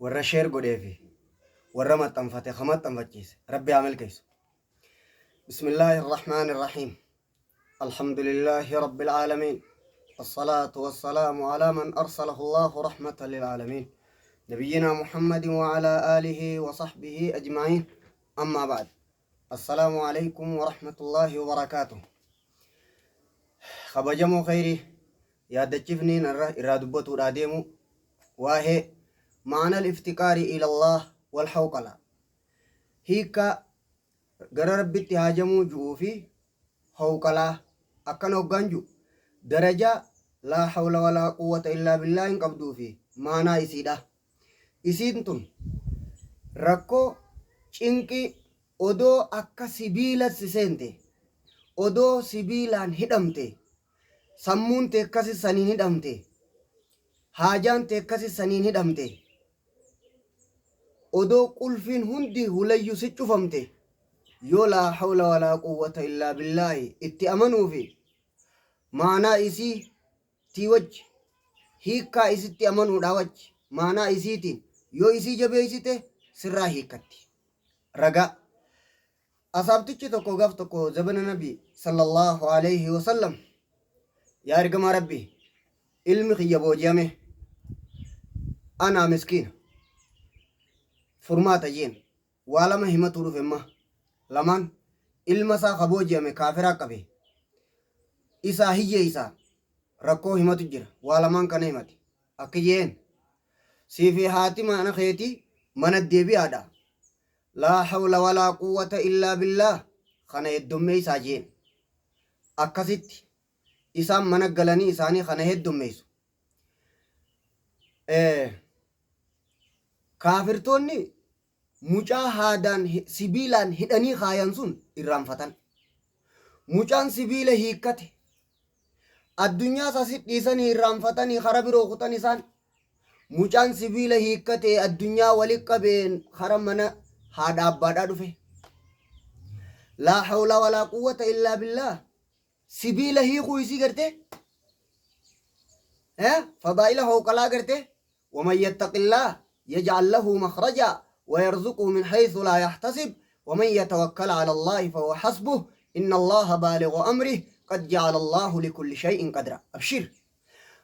warra sheer godheefi warra maxxanfate kamaxxanfachiise rabbi haa milkeessu. Bismillaahi irrahmaani irrahiim. Alhamdulillaahi rabbil aalamiin. الصلاة والسلام على من أرسله الله رحمة للعالمين نبينا محمد وعلى آله وصحبه أجمعين. أما بعد، السلام عليكم ورحمة الله وبركاته. خبجمو خيري يا دجفني نرى إرادبتو راديمو واهي معنى الافتقار إلى الله والحوقلة هيكا قرر بتهاجمو جوفي حوقلة أكنو غنجو درجة لا حول ولا قوة إلا بالله إن قبضوا فيه معنى إسيدا إسيدتم ركو چنكي odoo akka sibiilatti seente odoo sibiilaan hidhamte sammuun tee akkasi saniin hidhamte haajaan tee akkasi saniin hidhamte odoo qulfiin hundi hulayyu si cufamte yoo laa hawla walaa quwwata illaa billaahi itti amanuufi maanaa isii tii wajji hiikkaa isitti amanuudha wajji maanaa isiitiin yoo isii jabeeysite sirraa hiikkatti. Ragaa أصابتك تكو قف تكو زبن النبي صلى الله عليه وسلم يا رجم ربي علمي خيبو جامه أنا مسكين فرمات جين ولا ما همة تروف ما لمن علم سا خبو جامه كافرا كبي إسا هي إسا ركو همة تجرا ولا من كان همة أكيين سيفي هاتي ما أنا خيتي من الدبي هذا لا حول ولا قوة إلا بالله خنا يدمي ساجين أكست إسام من قلني إساني خنا يدمي كافرتوني مجاهدان سبيلان هدني خاينسون إرام فتن مجان سبيله هيكته الدنيا ساسيت إساني إرام فتني خراب روختن إسان مجان سبيله هيكته الدنيا ولك بين خرمنا هذا أبدا دفه لا حول ولا قوة إلا بالله سبيله هي خويسي کرتے فضائله وقلا کرتے ومن يتق الله يجعل له مخرجا ويرزقه من حيث لا يحتسب ومن يتوكل على الله فهو حسبه إن الله بالغ أمره قد جعل الله لكل شيء قدرا. أبشر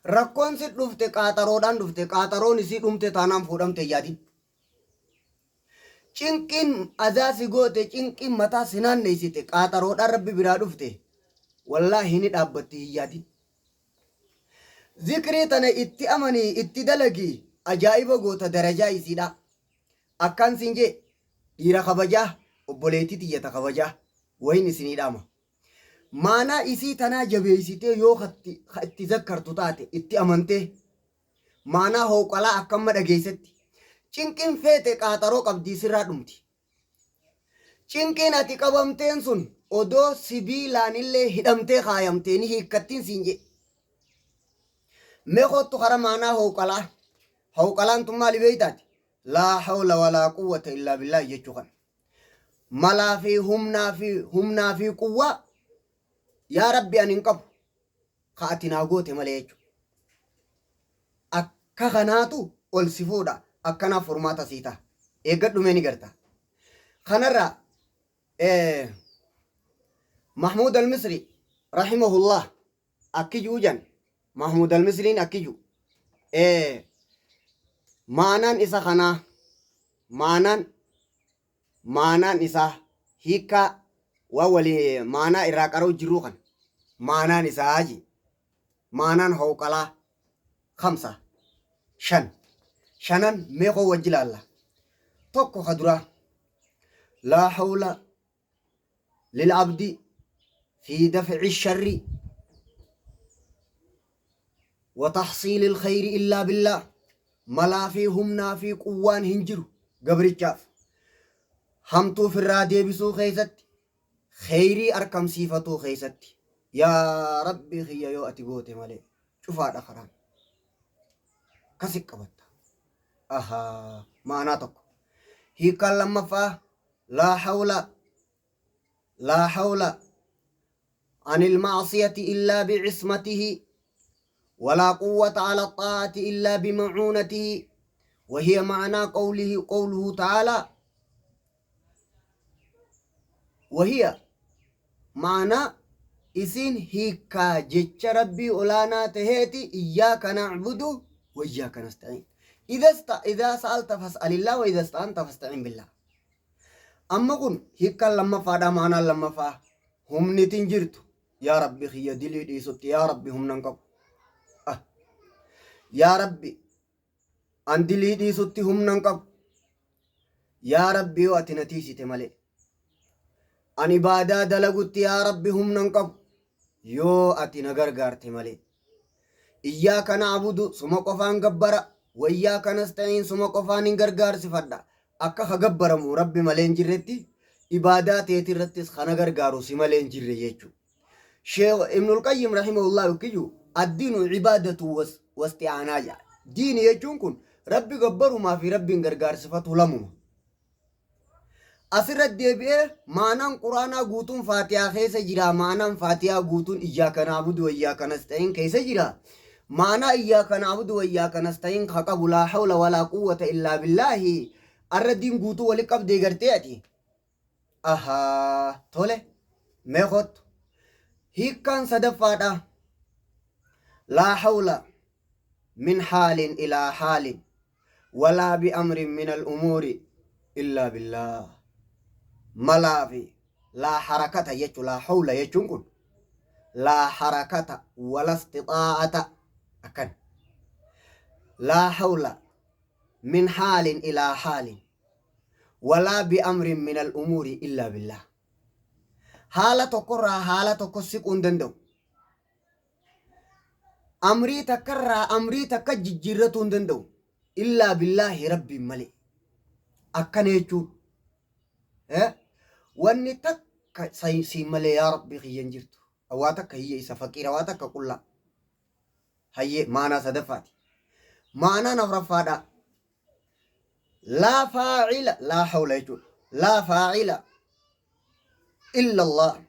ركون سيد دفت قاترودان دفت قاترون سيد دمت تانام فودم تجادين cinqin azaasi goote cinqin mataa sinaan neeysite qaataroodhaan rabbi biraa dhufte wallaahi ni dhaabbatti hiyyaatin. Zikrii tana itti amanii itti dalagii ajaa'iba goota darajaa isiidha. Akkaan siin jee dhiira kabajaa obboleetii tiyyata kabajaa wayin isinii dhaama. Maanaa isii tanaa jabeeysitee yoo itti zakkartu taate itti amantee maanaa hooqalaa akkamma dhageeysetti cinqin feete qaaxaroo qabdii sirraa dhumti. Cinqin ati qabamteen sun odoo sibiilaan illee hidhamtee kaayamtee ni hiikkattiin siin jedhe. Mee kottu kara maanaa hooqalaa. Hooqalaan tun maali beeytaati? Laa hawla walaa quwwata illaa billaahi jechuu kana. Malaa fi humnaa fi quwwaa yaa rabbi ani hin qabu ka ati naa goote malee jechuu. Akka kanaatu ol si fuudha. أكنا فرماتا سيتا إيقاد دوميني قرتا خنرى محمود المصري رحمه الله أكيجو جن محمود المصري أكيجو مانان إسا خنا مانان إسا هيكا وولي مانا إراكارو جروخن مانان إسا هاجي مانان هوكالا 5 شنن ميقو وجل الله توكو خدرا لا حول للعبد في دفع الشر وتحصيل الخير إلا بالله ملا فيهم في قوان هنجرو قبر الجاف همتو في الرادية بسو خيست خيري أركم صفتو خيست يا ربي خيا يو أتقوتي مالي شوفات أخران كسك قبط معناتك هي كلمة فا لا حول عن المعصية إلا بعصمته ولا قوة على الطاعة إلا بمعونته وهي معنى قوله تعالى وهي معنى إسين هيكا جتش ربي أولانا تهيتي إياك نعبد وإياك نستعين إذا سألت فاسأل الله وإذا استعنت فاستعين بالله أما قل هيكا لما فادا معنى لما فا هم نتنجرت يا ربي خي دلي ديسوت يا ربي هم ننقب يا ربي أن دلي ديسوت هم ننقب يا ربي واتنتيسي تمالي أن إبادة دلقت يا ربي هم ننقب يو أتنا غرغرت مالي إياك نعبد سما قفان غبرا وإياك نستعين سما قفان غرغر سفدا أكا غبرمو ربي مالين جرتي إبادات يترتس خنا غرغارو سمالين جري يجو شيخ ابن القيم رحمه الله يكيو الدين عبادة واستعانة دين يجون كن ربي غبرو ما في ربي غرغر صفته لمو أسرت ديبئه معنى قرآن قوتون فاتحة خيس جرا معنى فاتحة قوتون إياك نعبد وإياك نستعين كيس جرا معنى إياك نعبد وإياك نستعين خطب لا حول ولا قوة إلا بالله الردين قوتو ولقب ديگرتياتي أها تولي ميخوت هيك كان صدفاتا لا حول من حال إلى حال ولا بأمر من الأمور إلا بالله ملافي لا حركة يجو لا حول يجون لا حركة ولا استطاعة أكن لا حول من حال إلى حال ولا بأمر من الأمور إلا بالله حالة قرى حالة قسكون دندو أمري تكرى أمري تكججرتون دندو إلا بالله ربي ملي أكن يجون واني تك سي ملي يا ربي خيان جرتو أواتك هي إسا فقير أواتك كلا هي معنى صدفاتي معنى نفرفادا لا فاعل لا حول يجول لا فاعل إلا الله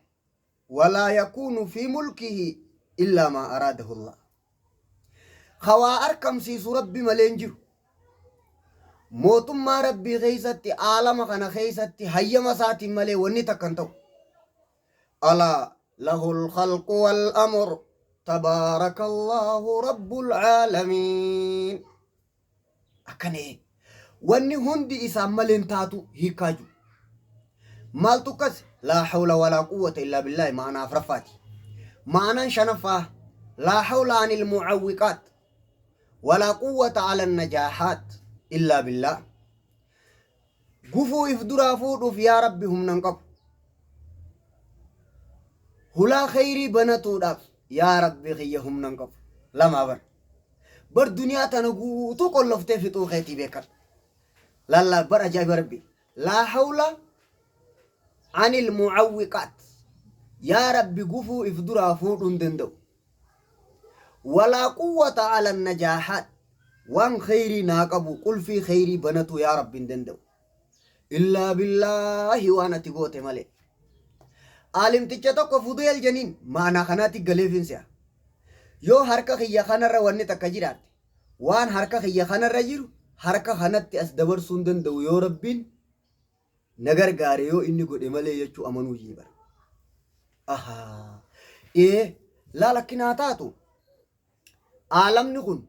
ولا يكون في ملكه إلا ما أراده الله خوا أركم سيسو ربي ملينجر موتم ما ربي غيستي عالم خنا غيستي هيا مساتي ملي وني تكنتو ألا له الخلق والأمر تبارك الله رب العالمين أكني واني هندي إسام ملين تاتو هيكاجو مال تكس لا حول ولا قوة إلا بالله معنا فرفاتي معنا شنفاه لا حول عن المعوقات ولا قوة على النجاحات إلا بالله قفوا إفدرا فودوا في يا ربي هم ننقب هلا خيري بنتو داف يا ربي خيهم ننقب لما بر دنيا تنقو تقول لفتي في طوخيتي بيكر لا بر أجايب ربي لا حول عن المعوقات يا ربي قفوا إفدرا فودوا دندو ولا قوة على النجاحات وان خيري ناقبو قل في خيري بنتو يا رب دندو إلا بالله وانا تقوت مالي عالم تجتوك فضيل الجنين معنا خناتي قليفين سيا يو حركة خيا خانا رواني تكجيرات وان حركة خيا خانا رجيرو حركة خانات أسدبر سندن دو يو ربين نگر غاريو إني قد مالي يجو أمنو جيبر أها إيه لا لكن آتاتو عالم نكون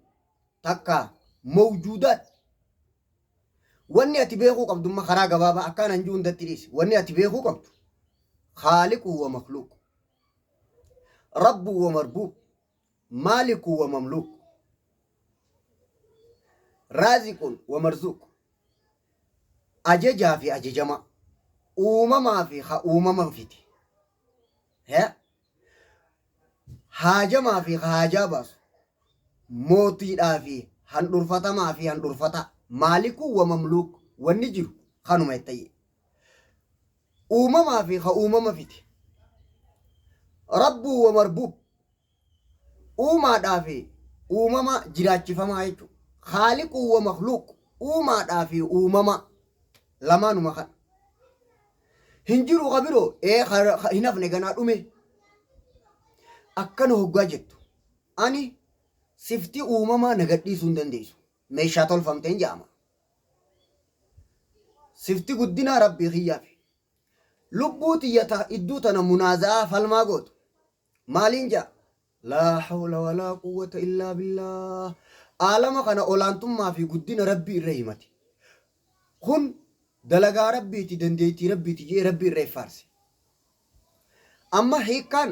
تكا موجودات واني اتبيخو قبض ما خراغ بابا اكان انجون دتريس واني اتبيخو قبض خالق ومخلوق رب ومربوب مالك ومملوك رازق ومرزوق أججا في أججما أومما في أومما فيتي ها حاجما في حاجا بس موتي دافي هندرفتا ما في هندرفتا مالك ومملوك والنجر خانو ما يتي ما في ما فيتي رب ومربوب ما دافي ما جراچ فما يتو خالق ومخلوق ما دافي ما لما نما خان هنجرو غبرو هناف نغنا دومي اكنو هوغاجتو اني sifti uumamaa nagadhiisuu hin dandeessu. Meeshaa tolfamteen jedhama. sifti guddina rabbii khiyyaaf lubbuuti yata idduutana munaaza'aa falmaa gootu maaliin jaa laa hawla walaa quwwata illaa billah aalama kana olaantummaa fi guddina rabbii irra himati kun dalagaa rabbiiti dandeettii rabbiiti jee rabbii irra faarse amma hiikaan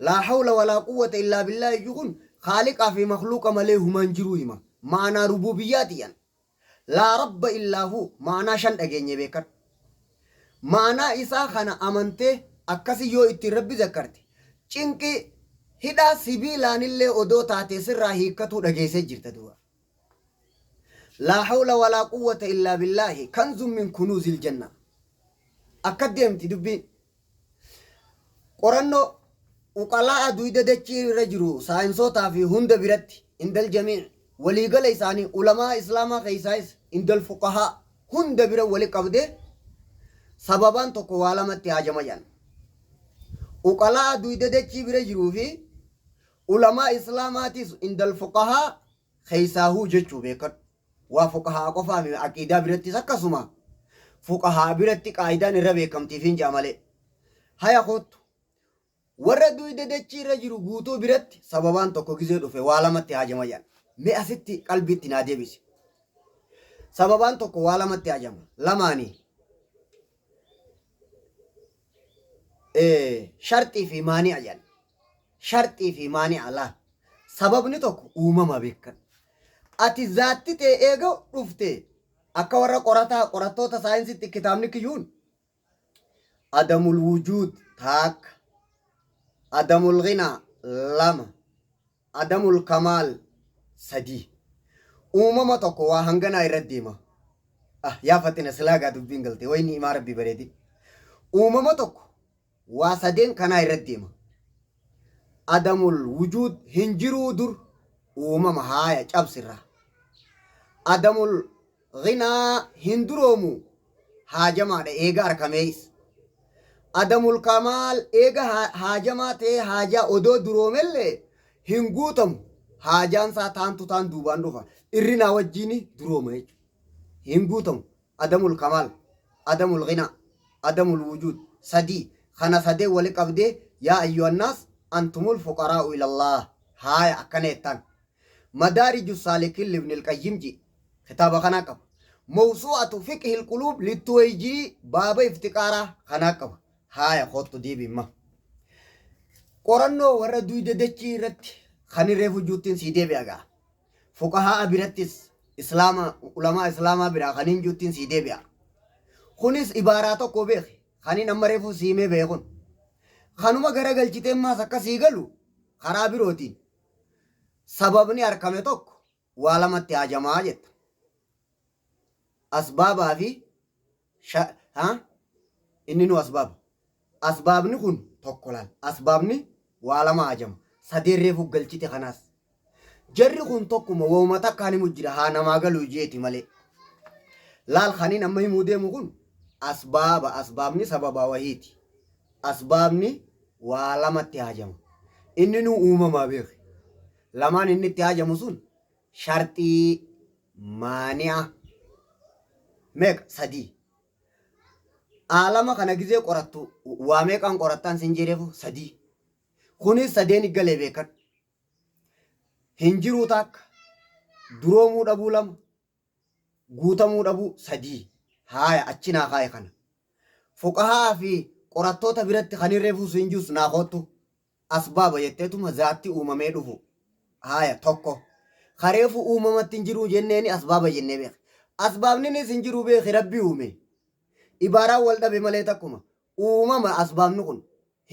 laa hawla walaa quwwata illaa billah kun khaaliqaa fi makhluuqa malee humaan jiruu hima maanaa rububiyyaatiyan laa rabba illaahu maanaa shan dhageenye beekan maanaa isaa kana amantee akkasi yoo ittiin rabbi zakkarte cinqi hidhaa sibiilaanillee odoo taatee sirraa hiikkatuu dhageessee jirta du'a laa hawla walaa quwwata illaa billaahi kanzun min kunuuzil janna akka deemti dubbiin qorannoo uqalaa duyda dachii irra jiru saayinsootaa fi hunda biratti indal jamii waliigala isaanii ulamaa islaamaa keessaayis indal fuqahaa hunda bira wali qabdee sababaan tokko waa lamatti haajama jedhan uqalaa duyda dachii bira jiruu fi ulamaa islaamaatis indal fuqahaa keessaahuu jechuu beekan waa fuqahaa qofaa fi aqiidaa birattis akkasuma fuqahaa biratti qaayidaan irra beekamtiifiin jaa malee haya kootu warra duyda dachii irra jiru guutuu biratti sababaan tokko gizee dhufe waa lamatti haajama jedhan mee asitti qalbiitti naa deebisi sababaan tokko waa lamatti haajama lamaanii sharxii fi maani'a jedhan sharxii fi maani'a laa sababni tokko uumama beekan ati zaatti ta'e eega dhufte akka warra qorattoota saayinsitti kitaabni kiyyuun adamul wujuud taakka adamul ghinaa lama adamul kamaal sadii uumama tokko waa hanganaa irratti deema yaafatina silaagaa dubbiin galte wayni himaa rabbii bareedi uumama tokko waa sadeen kanaa irratti deema adamul wujuud hinjiruu dur uumama haaya cabsirraa adamul ghinaa hinduroomu haajamaadha eega arkameeyis adamul kamaal eega haajamaa ta'ee haajaa odoo duroomellee hin guutamu haajaan isaa taantu taan duubaan dhufa irrinaa wajjiini durooma jechuudha hin guutamu adamul kamaal adamul ghinaa adamul wujuud sadii kana sadee wali qabdee yaa ayyuhannaas antumul fuqaraa'u ilallah haaya akkana jettaan madaariju saalikiin libnil qayyimji kitaaba kanaa qaba mawsuu'atu fiqhil quluub littuwayjii baaba iftiqaaraa kanaa qaba haaya kottu diibimma qorannoo warra duyda dachii irratti kan reefu juuttiin sii deebi'a gaa fuqahaa birattis islaama ulamaa islaamaa biraa kaniin juuttiin sii deebi'a kunis ibaaraa tokko beeki kaniin amma reefu siimee beekun kanuma gara galchiteen maas akka sii galu karaa birootiin sababni argame tokko waa lamatti haajamaa jetta asbaabaa fi inni nu asbaabni kun tokko laal asbaabni waa lama haajama sadeen reefu galchite kanaas jarri kun tokkuma wooma takkaan himu jira haa namaa galuu jeeti malee laal kaniin amma himuu deemu kun asbaabni sababaa wahiiti asbaabni waa lamatti haajama inni nu uumamaa beeki lamaan inni itti haajamu sun sharxii maani'a meeqa sadii aalama kana gizee qorattu waa meeqaan qorattaan sin jedheefu sadii kunis sadeen iggalee beekan hinjiruu takka duroomuu dhabuu lama guutamuu dhabuu sadii haaya achinaa kaaye kana fuqahaa fi qorattoota biratti kan irreefu sinjus naa kottu asbaaba jetteetuma zaatti uumamee dhufu haaya tokko kareefu uumamatti hinjiruu jenneeni asbaaba jennee beek asbaabninis hinjiruu beeki rabbii uume ibaaraan wal dhabe malee takkuma uumama asbaabni kun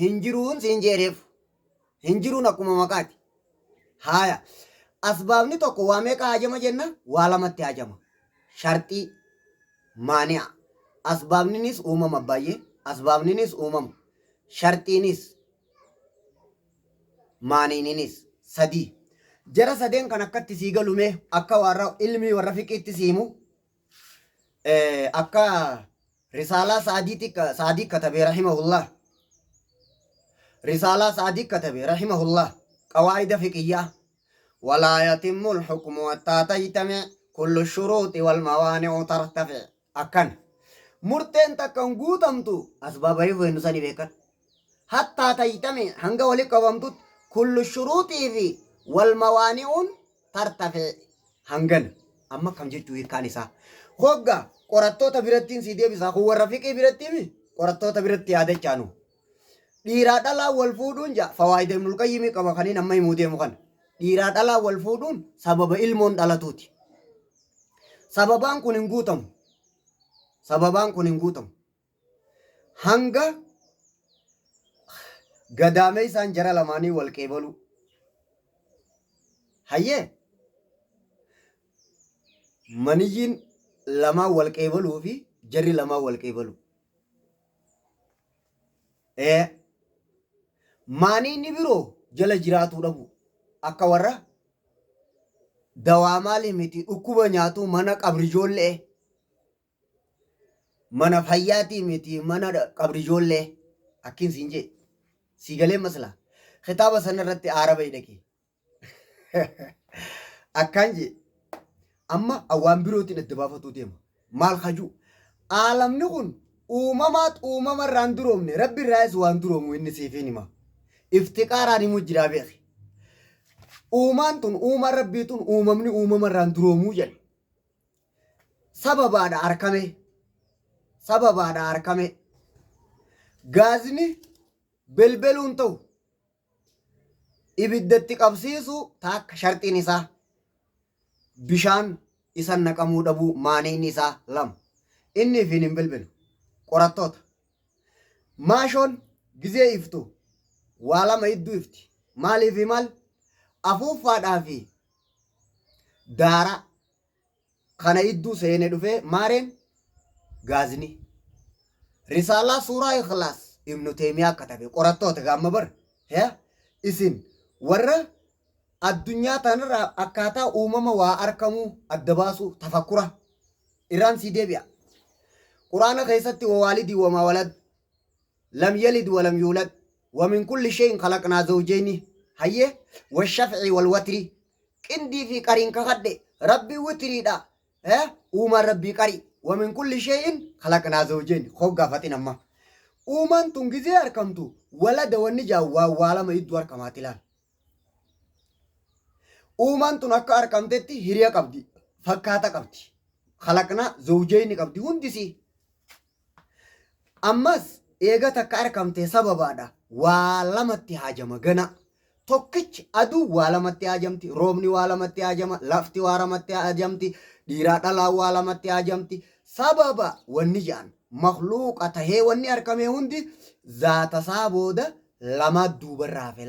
hinjiruun siin jeereef hinjiruun akkuma maqaati haaya asbaabni tokko waa meeqa haajama jenna waa lamatti haajama sharxii maani'a asbaabninis uumama baay'ee asbaabninis uumama sharxiinis maaniininis sadii jara sadeen kan akkatti sii galume akka warra ilmii warra fiqiitti siimu akka risaalaa saadii katabe rahimahullah risaalaa saadii katabe rahimahullah qawaa'ida fiqiyyaa ولا يتم الحكم حتى تجتمع كل الشروط والموانع ترتفع أكن murteen takkan guutamtu asbaaba ifeennu sani beekan hattaa tayyitame hanga wali qabamtut kullu shuruutii fi wal mawaani'uun tartafe hangan amma kam jechuu hiikkaan isaa hogga qorattoota birattiin si deebisaa kun warra fiqii birattiimi qorattoota biratti yaadachaanu dhiiraa dhalaa wal fuudhuun ja fawaayida Ibnul Qayyimii qaba kaniin amma himuu deemu kana dhiiraa dhalaa wal fuudhuun sababa ilmoon dhalatuuti sababaan kun hin guutamu sababaan kun hin guutamu hanga gadaamee isaan jara lamaanii wal qeebalu hayyee maniyyiin lamaa wal qeebaluu fi jarri lamaa wal qeebalu maaniinni biroo jala jiraatuu dhabu akka warra dawaa maali miti dhukkuba nyaatu mana qabrijoollee mana fayyaatii miti mana qabrijoollee akkin siin jee siigalee masla kitaaba sana irratti aaraba hidhaqee akkaan jee amma awwaan birootiin itti baafatuu deema maal hajuu aalamni kun uumamaat uumamarraan duroomne rabbi irraas waan duroomu inni siifin hima iftiqaaraan himuu jiraa beeki uumaan tun uumaan rabbii tun uumamni uumamarraan duroomuu jedhe sababaadha arkame gaazni belbeluun ta'u ibiddatti qabsiisu taakka sharxiin isaa bishaan isan naqamuu dhabuu maaniin isaa lama inni fi hin belbelu qorattoota maashoon gizee iftu waa lama idduu ifti maaliif maal afuuffaadhaa fi daara kana idduu seene dhufee maareen gaazni risaalaa suuraa ikhlaas ibnu teemiyaa katabe qorattoota gaamma bar isin warra addunyaa tanarraa akkaataa uumama waa arkamuu adda baasuu tafakkura irraan sii deebi'a quraana keessatti wawaalidii wamaa walad lam yalid walam yuulad ومن كل شيء خلقنا زوجين هيه والشفع والوتر قندي في قرين كخد ربي وتري دا وما ربي قري ومن كل شيء خلقنا زوجين خوغ غفتنا ما ومن تنجزي اركمتو ولد ونجا ولا ما يدو اركمات لان ومن تنك اركمتتي هريا قبدي فكاتا قبدي خلقنا زوجين قبدي هندسي امس eega takka arkamte sababaadha waa lamatti haajama gana tokkichi aduu waa lamatti haajamti roobni waa lamatti haajama lafti waa lamatti haajamti dhiiraa dhalaa waa lamatti haajamti sababa wanni jaan makhluuqa tahee wanni arkamee hundi zaata isaa booda lama duubarraafe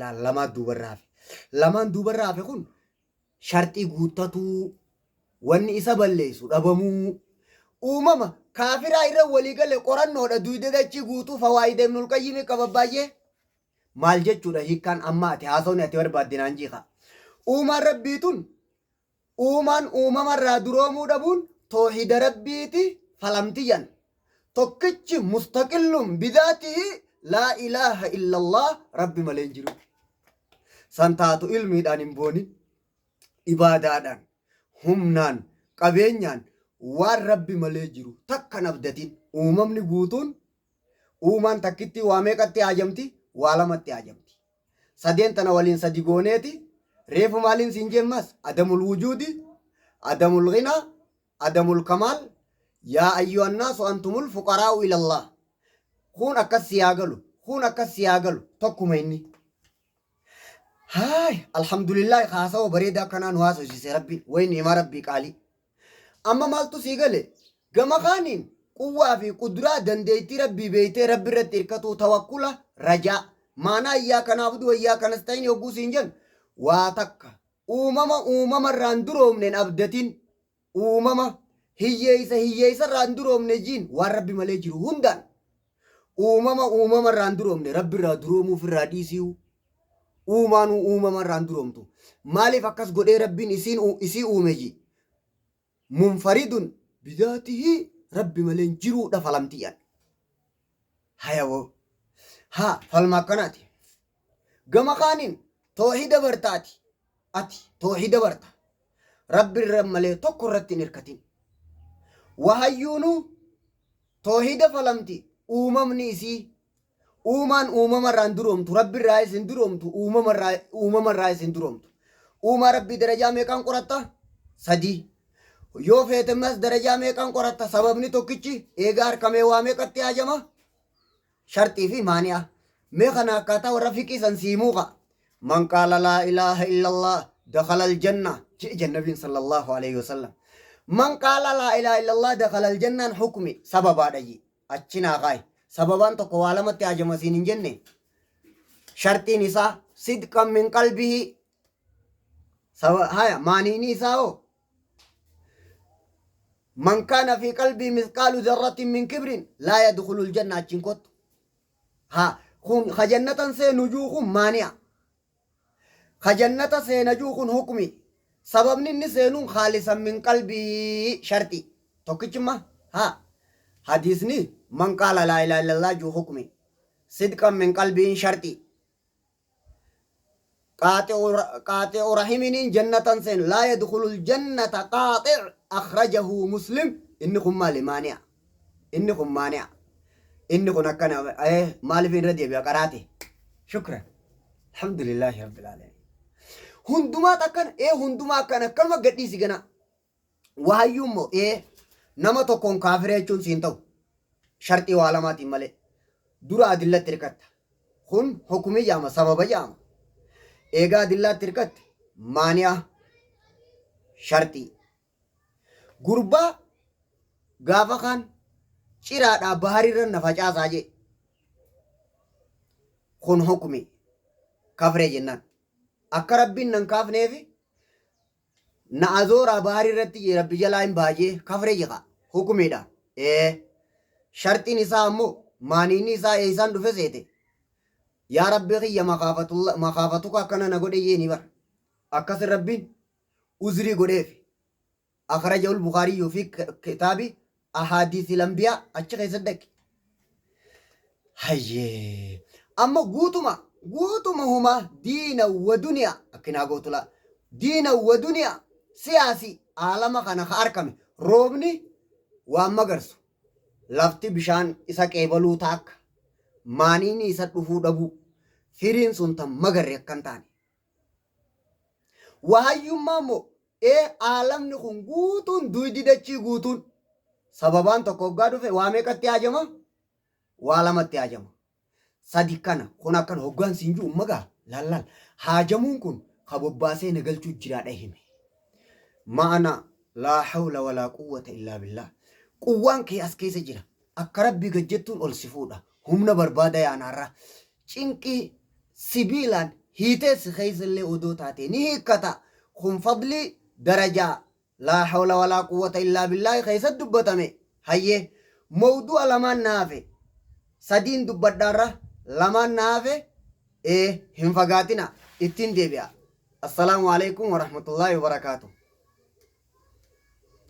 lamaan duubarraafe kun sharxii guuttatuu wanni isa balleessu dhabamuu uumama kaafiraa irra walii gale qorannoodha duude dachii guutuu fawaayida Ibnul Qayyimii qaba baay'ee maal jechuudha hiikkaan amma ati haasawni ati barbaaddinaan jiika uumaan rabbiitun uumaan uumamarraa duroomuu dhabuun toohida rabbiiti falamtiyyan tokkichi mustaqillum bidaatihi laa ilaaha illallah rabbi malee hin jiru san taatu ilmiidhaan hin boonin ibaadaadhaan humnaan qabeenyaan waan rabbi malee jiru takka nabdatiin uumamni guutuun uumaan takkitti waa meeqatti haajamti waa lamatti haajamti sadeen tana waliin sadi gooneeti reefu maaliin siin jemmas adamul wujuudi adamul ghinaa adamul kamaal yaa ayyuhan naasu antumul fuqaraa'u ilallah kun akkas siyaagalu tokkuma inni haay alhamdulillah haasawa bareedaa kanaan haasofsiise rabbi wayni ima rabbii qaalii amma maaltu sii gale gama kaaniin quwwaa fi kuduraa dandeettii rabbii beeytee rabbi irratti hirkatuu tawakkula rajaa maanaa iyyaaka na'budu wa iyyaaka nasta'iin yogguu siin jennu waa takka uumamarraan duroomneen abdatiin uumama hiyyeessarraan duroomne jiin waan rabbi malee jiru hundaan uumamarraan duroomne rabbi irraa duroomuuf irraa dhiisiu uumaanuu uumamarraan duroomtu maaliif akkas godhee rabbiin isii uume jii munfaridun bidaatihi rabbi maleen jiruudha falamtiyyan hayawoo falma akkanaati gama kaaniin toohida bartaati ati toohida barta rabbi irra malee tokko irratti hin hirkatin wahayyuunu toohida falamti uumamni isii uumaan uumamarraan duroomtu rabbiirraa isin duroomtu uumamarraa isin duroomtu uumaa rabbii darajaa meeqaan qoratta sadii yoo feetemas darajaa meeqaan qoratta sababni tokkichi eegaa harkamee waa meeqatti haajama shartii fi maani'a mee kana akkaataa warra fiqii san siimuuqa man qaala laa ilaaha illallah dakhala aljanna jedhe nabiin sallallahu alayhi wasallam man qaala laa ilaaha illallah dakhala aljannaan hukmi sababaadha ji achinaa qaay sababaan tokko waa lamatti haajama siin hin jenne shartiin isaa sidqan min qalbihi haya maaniini isaa hoo من كان في قلبي مثقال ذرة من كبر لا يدخل الجنة أتشنكوت ها خجنة سينجوخ مانع خجنة سينجوخ حكمي سبب نسينون خالصا من قلبي شرطي توكيشما ها حديثني من قال لا إله إلا الله جو حكمي صدقا من قلبي شرطي قاطع رحمين جنة سين لا يدخل الجنة قاطع أخرجه مسلم إنكم مالي مانع إنكم مانع إنكم نكنا مالي في ردي بقراتي شكرا الحمد لله رب العالمين هندما تكن هندما كان كلمة قدي سجنا وهايومو نما تكون كافرين سينتو شرطي وعلامات مالي درا أدلة تركت هن حكمي جامع سبب جامع eegaa dillaa tirkatti maani'a shartii gurbaa gaafa kaan ciraadhaa baharirra na facaasaa jee kun hukumi kafree jennaan akka rabbiin nan kaafneefi na azooraa baharirratti rabbi jalaa hin baajee kafree jeka hukumiidha shartiin isaa ammoo maaniinni isaa eeysaan dhufe seete يا ربي خي مخافتك كنا نقول يني بر أكثر ربي أزري قريف أخرجه البخاري في كتاب أحاديث الأنبياء أشخ يصدق هاي أما قوتما هما دين ودنيا أكنا قوت لا دين ودنيا سياسي عالم خنا خاركم روبني وأما قرص لفتي بشان إسا كيبلو تاك maaniini isa dhufuu dhabu firiin sun tan magarre akkan taane wahayyummaa immoo aalamni kun guutuun duydi dachii guutuun sababaan tokko hoggaa dhufe waa meeqatti haajama waa lamatti haajama sadi kana kun akkan hoggaan siin jiru magaa lallaal haajamuun kun kabobbaasee nagalchuu jiraadha hime ma'ana laa hawla walaa quwwata illaa billah quwwaan kee as keessa jira akka rabbii gajjettuun ol si fuudha humna barbaada yaanarra cinqii sibiilaan hiitees keeysallee odoo taate ni hiikkata kun fadli darajaa laa hawla walaa quwwata illaa billaahi keeysat dubbatame hayyee mawdu'a lamaan naafe sadiin dubbadhaarra lamaan naafe hin fagaatina ittiin deebi'a assalaamu alaikum warahmatullaahi wabarakaatuh